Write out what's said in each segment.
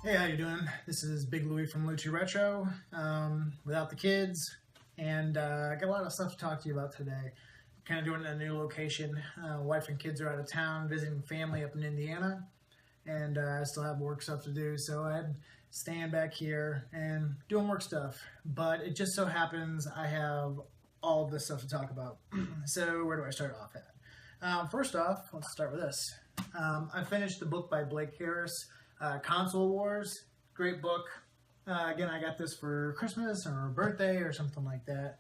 Hey, how you doing? This is Big Louie from LOU2RETRO, without the kids, and I got a lot of stuff to talk to you about today. Kind of doing it in a new location. Wife and kids are out of town visiting family up in Indiana, and I still have work stuff to do, so I'm staying back here and doing work stuff. But it just so happens I have all of this stuff to talk about. So where do I start off at? First off, let's start with this. I finished the book by Blake Harris, Console Wars. Great book. Again, I got this for Christmas or birthday or something like that.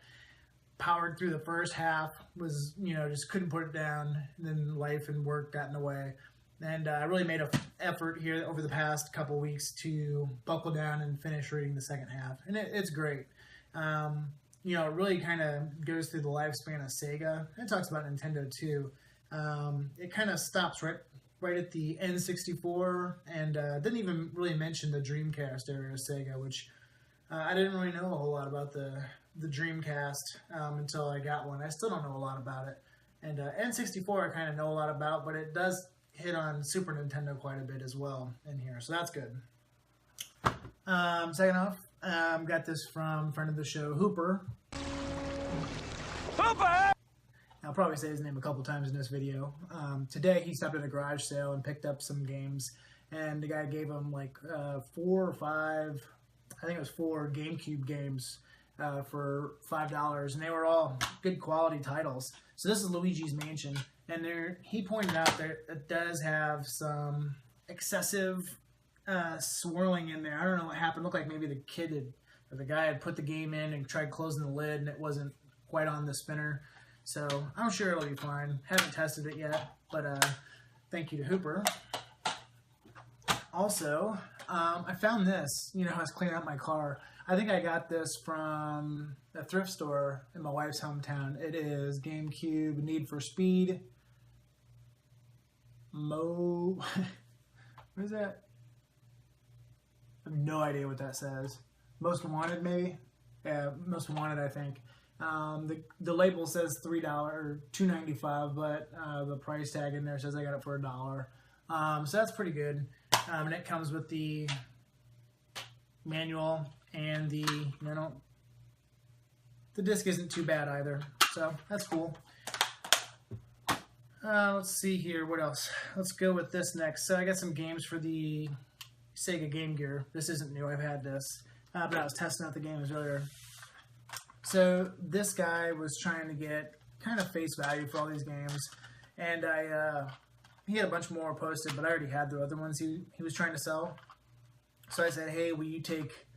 Powered through the first half, was, just couldn't put it down. And then life and work got in the way. And I really made an effort here over the past couple weeks to buckle down and finish reading the second half. And it's great. It really kind of goes through the lifespan of Sega. It talks about Nintendo too. It kind of stops right at the N64, and didn't even really mention the Dreamcast era of Sega, which I didn't really know a whole lot about the Dreamcast until I got one. I still don't know a lot about it. And N64 I kind of know a lot about, but it does hit on Super Nintendo quite a bit as well in here, so that's good. Second off, got this from friend of the show, Hooper. Hooper! I'll probably say his name a couple times in this video. Today he stopped at a garage sale and picked up some games, and the guy gave him like 4 or 5, I think it was 4 GameCube games for $5, and they were all good quality titles. So this is Luigi's Mansion, and he pointed out that it does have some excessive swirling in there. I don't know what happened. It looked like maybe the guy had put the game in and tried closing the lid, and it wasn't quite on the spinner. So I'm sure it'll be fine. Haven't tested it yet, but thank you to Hooper. Also, I found this. I was cleaning out my car. I think I got this from a thrift store in my wife's hometown. It is GameCube Need for Speed. What is that? I have no idea what that says. Most Wanted, maybe? Yeah, Most Wanted, I think. The label says $3 or $2.95, but the price tag in there says I got it for $1. So that's pretty good. And it comes with the manual and the disc isn't too bad either. So that's cool. Let's see here. What else? Let's go with this next. So I got some games for the Sega Game Gear. This isn't new. I've had this, but I was testing out the games earlier. So this guy was trying to get kind of face value for all these games, and he had a bunch more posted, but I already had the other ones he was trying to sell. So I said, hey, will you take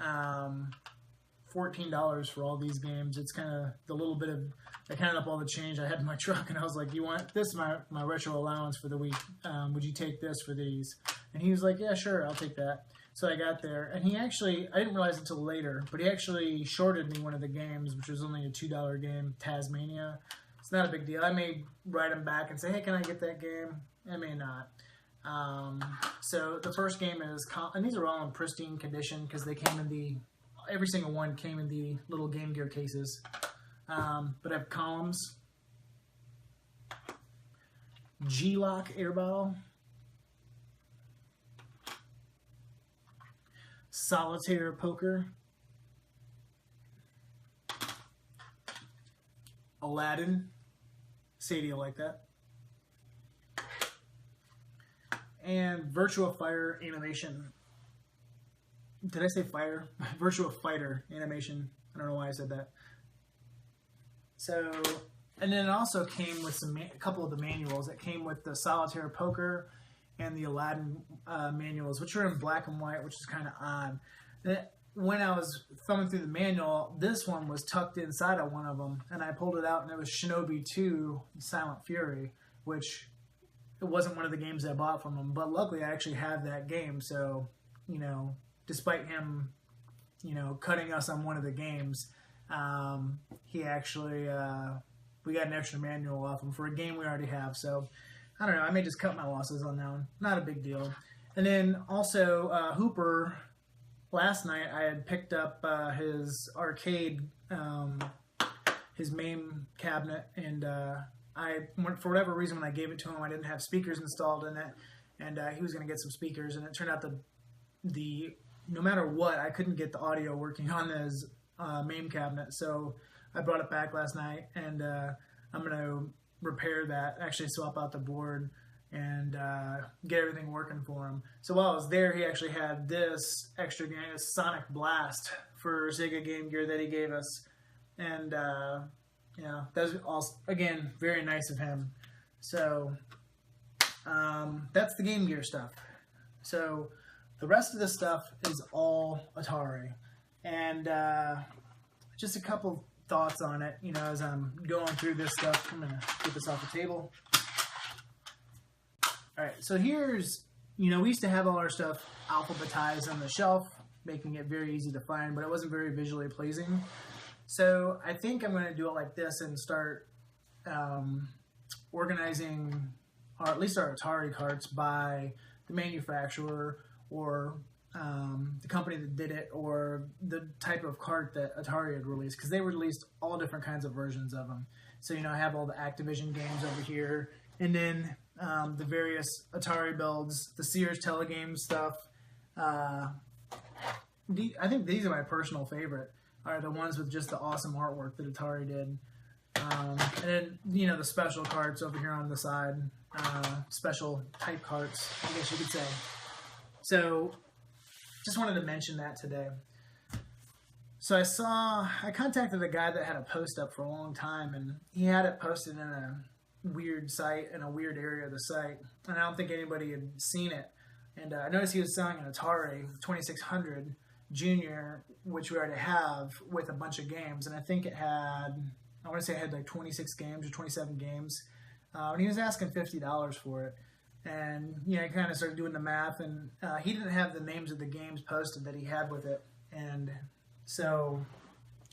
$14 for all these games? It's kind of the little bit of, I counted up all the change I had in my truck, and I was like, you want this is my retro allowance for the week. Would you take this for these? And he was like, yeah, sure, I'll take that. So I got there, and he actually, I didn't realize until later, but he actually shorted me one of the games, which was only a $2 game, Tasmania. It's not a big deal. I may write him back and say, hey, can I get that game? I may not. So the first game is, and these are all in pristine condition because they came in every single one came in the little Game Gear cases. But I have Columns, G-Lock Air Bottle, Solitaire Poker, Aladdin, Sadie will like that, and Virtua Fire Animation. Did I say fire? Virtua Fighter Animation. I don't know why I said that. So, and then it also came with a couple of the manuals. It came with the Solitaire Poker and the Aladdin manuals, which are in black and white, which is kind of odd. When I was thumbing through the manual, this one was tucked inside of one of them, and I pulled it out, and it was Shinobi 2 Silent Fury, which it wasn't one of the games I bought from him, but luckily I actually have that game, so, despite him, cutting us on one of the games, he actually, we got an extra manual off him for a game we already have, so I don't know, I may just cut my losses on that one. Not a big deal. And then also, Hooper, last night I had picked up his arcade, his main cabinet, and for whatever reason when I gave it to him, I didn't have speakers installed in it, and he was going to get some speakers, and it turned out the no matter what, I couldn't get the audio working on his MAME cabinet. So I brought it back last night, and I'm gonna repair that. Actually, swap out the board and get everything working for him. So while I was there, he actually had this extra game, Sonic Blast for Sega Game Gear that he gave us, and that was also, again, very nice of him. So that's the Game Gear stuff. So the rest of this stuff is all Atari, and just a couple thoughts on it. As I'm going through this stuff, I'm gonna get this off the table. All right, so here's, we used to have all our stuff alphabetized on the shelf, making it very easy to find, but it wasn't very visually pleasing. So I think I'm going to do it like this and start organizing, or at least our Atari carts, by the manufacturer or the company that did it, or the type of cart that Atari had released, because they released all different kinds of versions of them. So, I have all the Activision games over here, and then the various Atari builds, the Sears Telegame stuff. I think these are my personal favorite, are the ones with just the awesome artwork that Atari did. And then, the special carts over here on the side, special type carts, I guess you could say. So, just wanted to mention that today. So I contacted a guy that had a post up for a long time, and he had it posted in a weird site, in a weird area of the site, and I don't think anybody had seen it. And I noticed he was selling an Atari 2600 Junior, which we already have, with a bunch of games, and I think it had, I want to say it had like 26 games or 27 games, and he was asking $50 for it. And I kind of started doing the math, and he didn't have the names of the games posted that he had with it, and so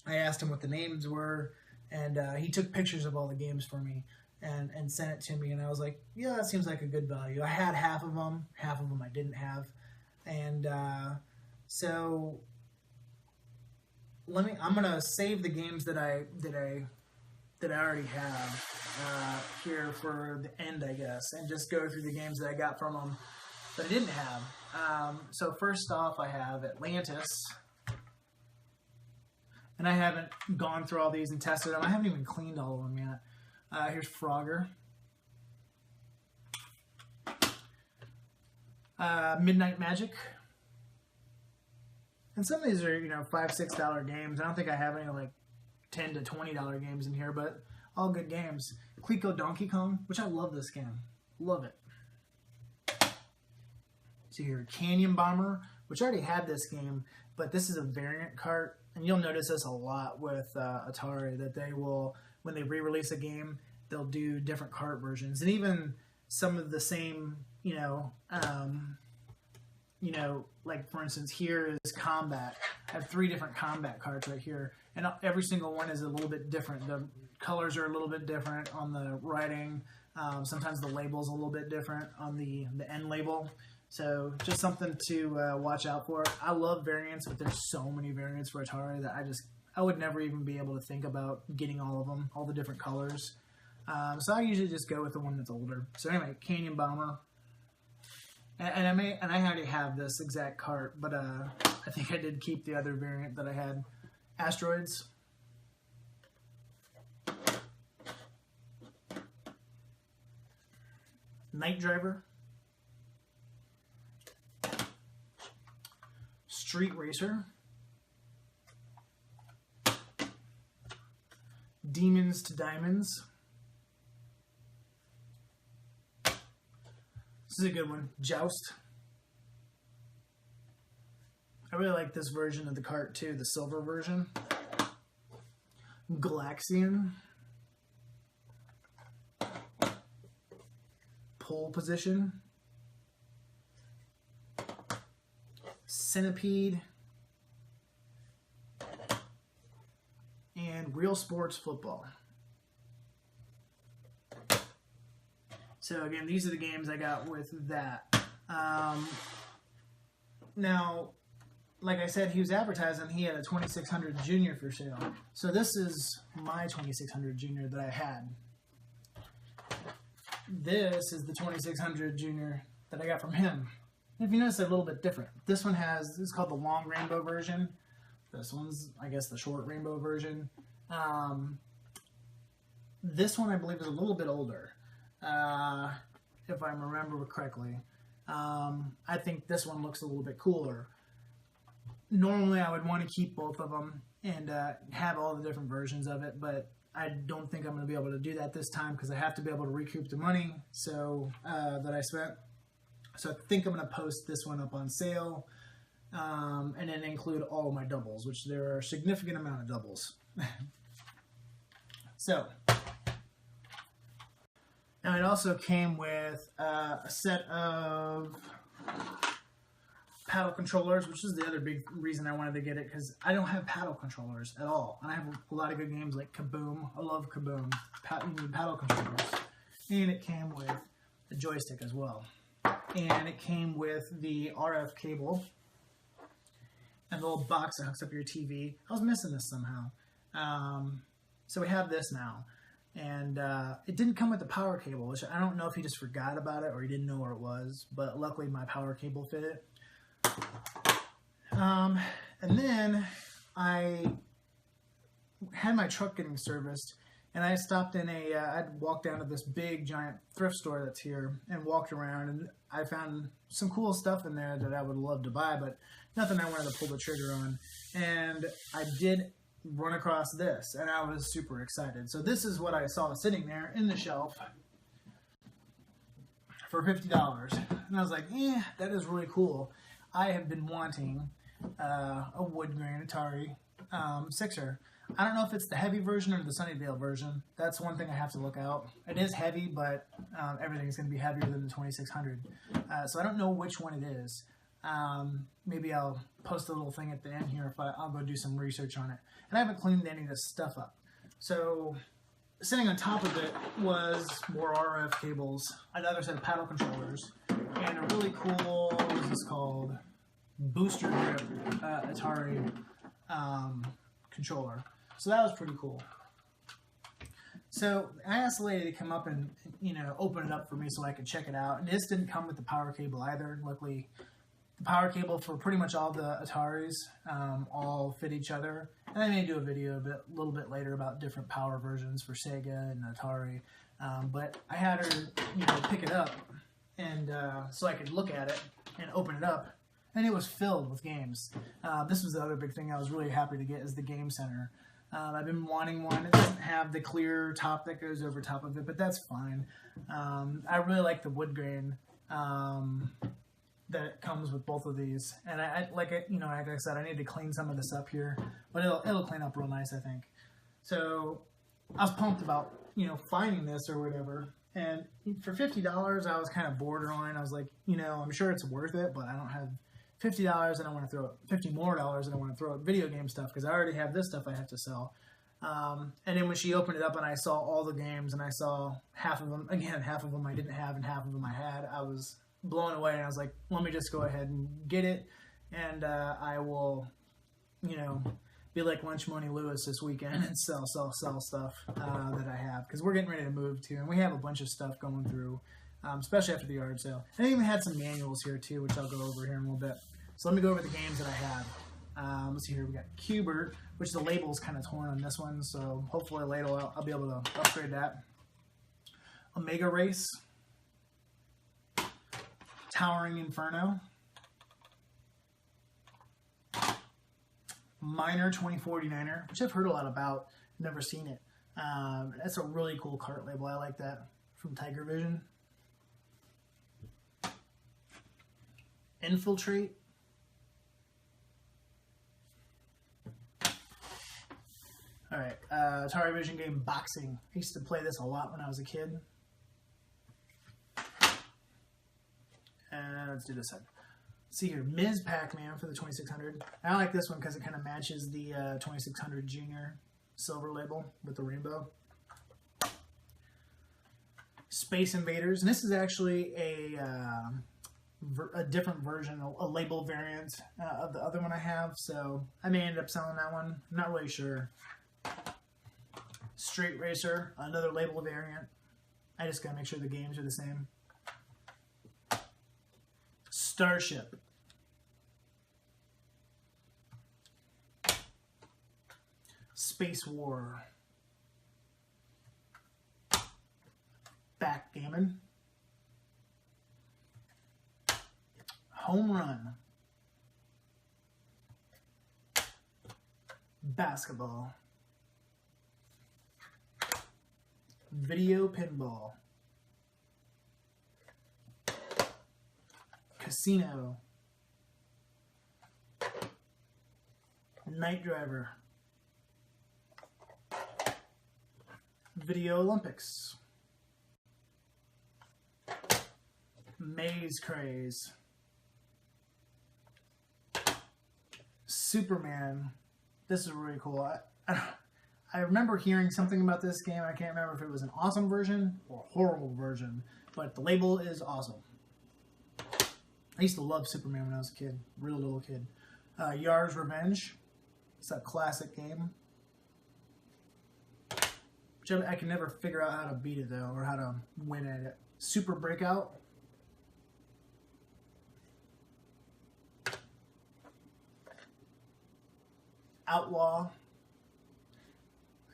I asked him what the names were, and he took pictures of all the games for me and sent it to me, and I was like, yeah, that seems like a good value. I had half of them I didn't have, and so I'm gonna save the games that I already have here for the end, I guess, and just go through the games that I got from them that I didn't have. So first off, I have Atlantis, and I haven't gone through all these and tested them. I haven't even cleaned all of them yet. Here's Frogger. Midnight Magic. And some of these are, $5, $6 games. I don't think I have any like $10 to $20 games in here, but all good games. Clico Donkey Kong, which I love this game. Love it. So here, Canyon Bomber, which I already had this game, but this is a variant cart. And you'll notice this a lot with Atari, that they will, when they re-release a game, they'll do different cart versions. And even some of the same, like for instance, here is Combat. I have 3 different Combat carts right here. And every single one is a little bit different. The colors are a little bit different on the writing. Sometimes the label's a little bit different on the end label. So just something to watch out for. I love variants, but there's so many variants for Atari that I would never even be able to think about getting all of them, all the different colors. So I usually just go with the one that's older. So anyway, Canyon Bomber. And I already have this exact cart, but I think I did keep the other variant that I had. Asteroids. Night Driver. Street Racer. Demons to Diamonds. This is a good one. Joust. I really like this version of the cart too, the silver version. Galaxian. Pole Position. Centipede. And Real Sports Football. So again, these are the games I got with that. Now, like I said, he was advertising he had a 2600 Junior for sale. So this is my 2600 Junior that I had. This is the 2600 Junior that I got from him. If you notice, they're a little bit different. This one has, this is called the long rainbow version. This one's, I guess, the short rainbow version. This one, I believe, is a little bit older, if I remember correctly. I think this one looks a little bit cooler. Normally, I would want to keep both of them and have all the different versions of it, but I don't think I'm going to be able to do that this time because I have to be able to recoup the money that I spent. So I think I'm going to post this one up on sale, and then include all of my doubles, which there are a significant amount of doubles. So, now it also came with a set of paddle controllers, which is the other big reason I wanted to get it, because I don't have paddle controllers at all. And I have a lot of good games like Kaboom. I love Kaboom. You need paddle controllers. And it came with a joystick as well. And it came with the RF cable and the little box that hooks up your TV. I was missing this somehow. So we have this now. And it didn't come with the power cable, which I don't know if he just forgot about it or he didn't know where it was. But luckily my power cable fit it. And then I had my truck getting serviced, and I stopped in I'd walked down to this big giant thrift store that's here and walked around, and I found some cool stuff in there that I would love to buy, but nothing I wanted to pull the trigger on. And I did run across this, and I was super excited. So this is what I saw sitting there in the shelf for $50. And I was like, that is really cool. I have been wanting a wood grain Atari 6er. I don't know if it's the heavy version or the Sunnydale version. That's one thing I have to look out. It is heavy, but everything's going to be heavier than the 2600. So I don't know which one it is. Maybe I'll post a little thing at the end here if I'll go do some research on it. And I haven't cleaned any of this stuff up. So sitting on top of it was more RF cables, another set of paddle controllers, and a really cool, what is this called? Booster grip Atari controller. So that was pretty cool. So I asked the lady to come up and, open it up for me so I could check it out. And this didn't come with the power cable either. Luckily, the power cable for pretty much all the Ataris all fit each other. And I may do a video a little bit later about different power versions for Sega and Atari. But I had her, pick it up and so I could look at it and open it up. And it was filled with games. This was the other big thing I was really happy to get is the Game Center. I've been wanting one. It doesn't have the clear top that goes over top of it, but that's fine. I really like the wood grain that comes with both of these. And like I said, I need to clean some of this up here, but it'll clean up real nice, I think. So I was pumped about finding this or whatever. And for $50, I was kind of borderline. I was like, I'm sure it's worth it, but I don't have $50 and I want to throw it, $50 more dollars and I want to throw it video game stuff because I already have this stuff I have to sell. And then when she opened it up and I saw all the games and I saw half of them I didn't have and half of them I had, I was blown away and I was like, let me just go ahead and get it and I will, be like Lunch Money Lewis this weekend and sell stuff that I have because we're getting ready to move too and we have a bunch of stuff going through. Especially after the yard sale. And I even had some manuals here too, which I'll go over here in a little bit. So let me go over the games that I have. Let's see here. We got Cubert, which the label is kind of torn on this one, so hopefully later I'll be able to upgrade that. Omega Race, Towering Inferno, Miner 2049er, which I've heard a lot about, never seen it. That's a really cool cart label. I like that from Tiger Vision. Infiltrate. Alright, Atari Vision game Boxing. I used to play this a lot when I was a kid. And let's do this side. Let's see here, Ms. Pac-Man for the 2600. I like this one because it kind of matches the 2600 Junior silver label with the rainbow. Space Invaders, and this is actually a different version, a label variant of the other one I have, so I may end up selling that one. I'm not really sure. Straight Racer, another label variant. I just gotta make sure the games are the same. Starship. Space War. Backgammon. Home Run. Basketball. Video Pinball. Casino. Night Driver. Video Olympics. Maze Craze. Superman. This is really cool. I remember hearing something about this game. I can't remember if it was an awesome version or a horrible version, but the label is awesome. I used to love Superman when I was a kid, real little kid. Yar's Revenge. It's a classic game. Which I can never figure out how to beat it though, or how to win at it. Super Breakout. Outlaw.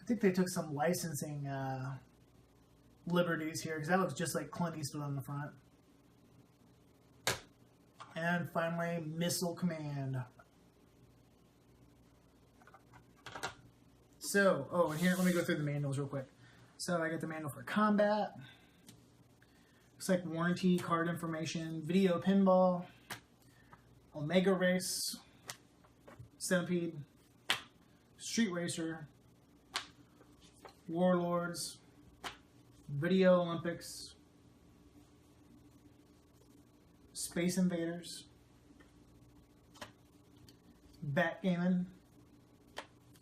I think they took some licensing liberties here because that looks just like Clint Eastwood on the front. And finally, Missile Command. So, oh, and here, let me go through the manuals real quick. So I got the manual for combat. Looks like warranty, card information, video pinball, Omega Race, Centipede, Street Racer, Warlords, Video Olympics, Space Invaders, Backgammon,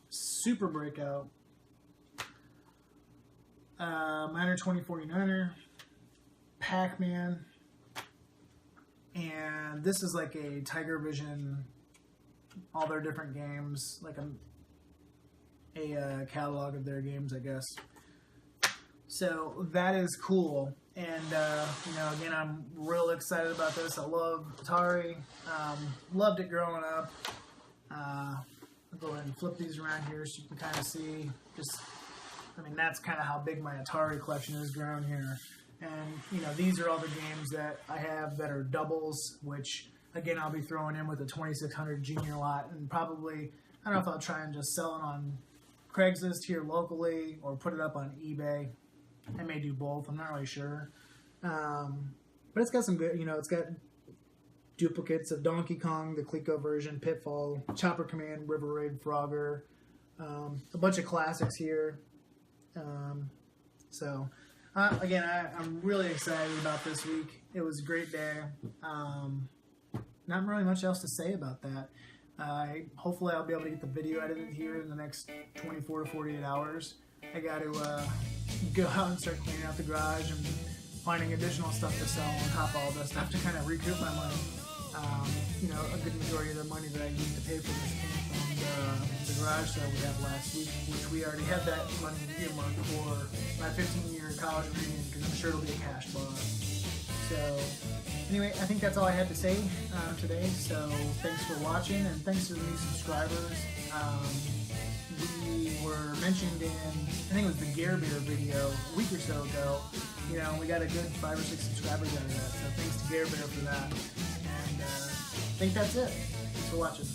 Super Breakout, Miner 2049er, Pac-Man, and this is like a Tiger Vision, all their different games, like a catalog of their games, I guess. So that is cool, and you know, again, I'm real excited about this. I love Atari, loved it growing up. I'll go ahead and flip these around here so you can kind of see. Just, I mean, that's kind of how big my Atari collection has grown here. And you know, these are all the games that I have that are doubles, which again I'll be throwing in with a 2600 junior lot, and probably, I don't know if I'll try and just sell it on Craigslist here locally or put it up on eBay. I may do both. I'm not really sure. But it's got some good, you know, it's got duplicates of Donkey Kong, the Coleco version, Pitfall, Chopper Command, River Raid, Frogger, a bunch of classics here. So, again, I'm really excited about this week. It was a great day. Not really much else to say about that. Hopefully I'll be able to get the video edited here in the next 24 to 48 hours. I got to go out and start cleaning out the garage and finding additional stuff to sell on top of all this stuff to kind of recoup my money. You know, a good majority of the money that I used to pay for this came from the garage sale we had last week, which we already had that money earmarked for my 15-year college reunion, because I'm sure it'll be a cash bar. So, anyway, I think that's all I had to say today. So, thanks for watching, and thanks to the new subscribers. We were mentioned in, I think it was the Gare Beer video a week or so ago. You know, we got a good 5 or 6 subscribers out of that. So, thanks to Gare Beer for that. And I think that's it. Thanks for watching.